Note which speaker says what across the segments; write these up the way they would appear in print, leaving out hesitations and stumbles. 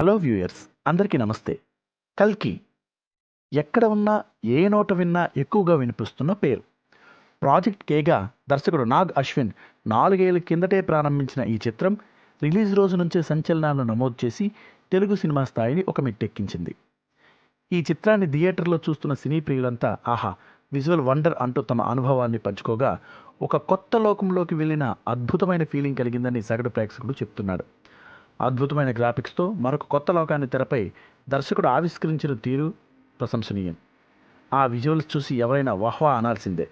Speaker 1: Hello viewers, అందరికీ నమస్తే. 'కల్కి' ఎక్కడ ఉన్నా, ఏ నోట విన్నా ఎక్కువగా వినిపిస్తున్న పేరు. ప్రాజెక్ట్ కేగా దర్శకుడు నాగ్ అశ్విన్ 4 ఏళ్ల కిందటే ప్రారంభించిన ఈ చిత్రం రిలీజ్ రోజు నుంచే సంచలనాలను నమోదు చేసి తెలుగు సినిమా స్థాయిని ఒక మెట్టెక్కించింది. ఈ చిత్రాన్ని థియేటర్లో చూస్తున్న సినీ ప్రియులంతా ఆహా, విజువల్ వండర్ అంటూ తమ అనుభవాన్ని పంచుకోగా, ఒక కొత్త లోకంలోకి వెళ్ళిన అద్భుతమైన ఫీలింగ్ కలిగిందని సగటు ప్రేక్షకుడు చెప్తున్నాడు. అద్భుతమైన గ్రాఫిక్స్తో మరొక కొత్త లోకాన్ని తెరపై దర్శకుడు ఆవిష్కరించిన తీరు ప్రశంసనీయం. ఆ విజువల్స్ చూసి ఎవరైనా వాహ్వా అనాల్సిందే.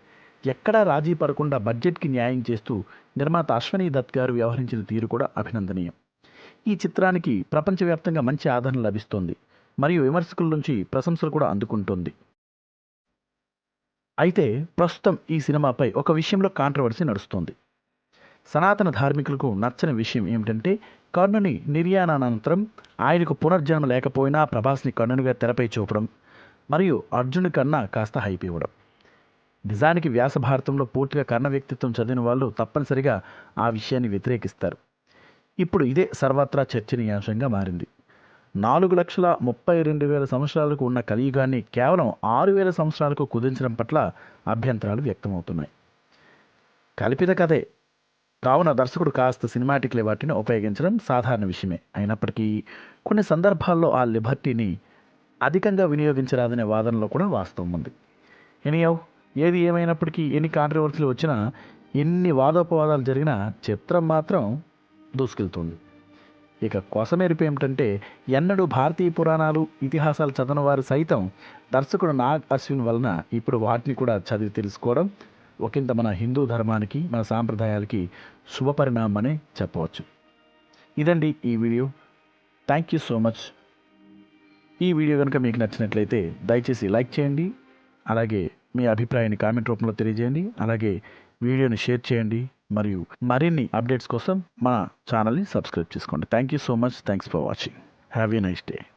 Speaker 1: ఎక్కడా రాజీ పడకుండా బడ్జెట్కి న్యాయం చేస్తూ నిర్మాత అశ్వనీ దత్ గారు వ్యవహరించిన తీరు కూడా అభినందనీయం. ఈ చిత్రానికి ప్రపంచవ్యాప్తంగా మంచి ఆదరణ లభిస్తోంది మరియు విమర్శకుల నుంచి ప్రశంసలు కూడా అందుకుంటోంది. అయితే ప్రస్తుతం ఈ సినిమాపై ఒక విషయంలో కాంట్రవర్సీ నడుస్తోంది. సనాతన ధార్మికులకు నచ్చని విషయం ఏమిటంటే, కర్ణుని నిర్యాణానంతరం ఆయనకు పునర్జన్మ లేకపోయినా ప్రభాస్ని కర్ణునిగా తెరపై చూపడం మరియు అర్జునుడి కన్నా కాస్త హైప్ ఇవ్వడం. నిజానికి వ్యాస భారతంలో పూర్తిగా కర్ణ వ్యక్తిత్వం చదివిన వాళ్ళు తప్పనిసరిగా ఆ విషయాన్ని వ్యతిరేకిస్తారు. ఇప్పుడు ఇదే సర్వత్రా చర్చనీయాంశంగా మారింది. 4,32,000 సంవత్సరాలకు ఉన్న కలియుగాన్ని కేవలం 6,000 సంవత్సరాలకు కుదించడం పట్ల అభ్యంతరాలు వ్యక్తమవుతున్నాయి. కల్పిత కథే కావున దర్శకుడు కాస్త సినిమాటిక్ లిబర్టీని ఉపయోగించడం సాధారణ విషయమే. అయినప్పటికీ కొన్ని సందర్భాల్లో ఆ లిబర్టీని అధికంగా వినియోగించరాదనే వాదనలో కూడా వాస్తవం ఉంది. ఎనీయౌ, ఏది ఏమైనప్పటికీ ఎన్ని కాంట్రవర్సీలు వచ్చినా, ఎన్ని వాదోపవాదాలు జరిగినా చిత్రం మాత్రం దూసుకెళ్తుంది. ఇక కొసమెరుపు ఏమిటంటే, ఎన్నడూ భారతీయ పురాణాలు, ఇతిహాసాలు చదవని వారు సైతం దర్శకుడు నాగ్ అశ్విన్ వలన ఇప్పుడు వాటిని కూడా చదివి తెలుసుకోవడం ఒకంత మన హిందూ ధర్మానికి, మన సాంప్రదాయాలకి శుభపరిణామం అనే చెప్పవచ్చు. ఇదండి ఈ video. Thank you so much. ఈ వీడియో కనుక మీకు నచ్చినట్లయితే దయచేసి లైక్ చేయండి. అలాగే మీ అభిప్రాయాన్ని కామెంట్ రూపంలో తెలియజేయండి. అలాగే వీడియోని షేర్ చేయండి. మరియు మరిన్ని అప్డేట్స్ కోసం మన ఛానల్ని సబ్స్క్రైబ్ చేసుకోండి. Thank you so much. Thanks for watching. Have a nice day.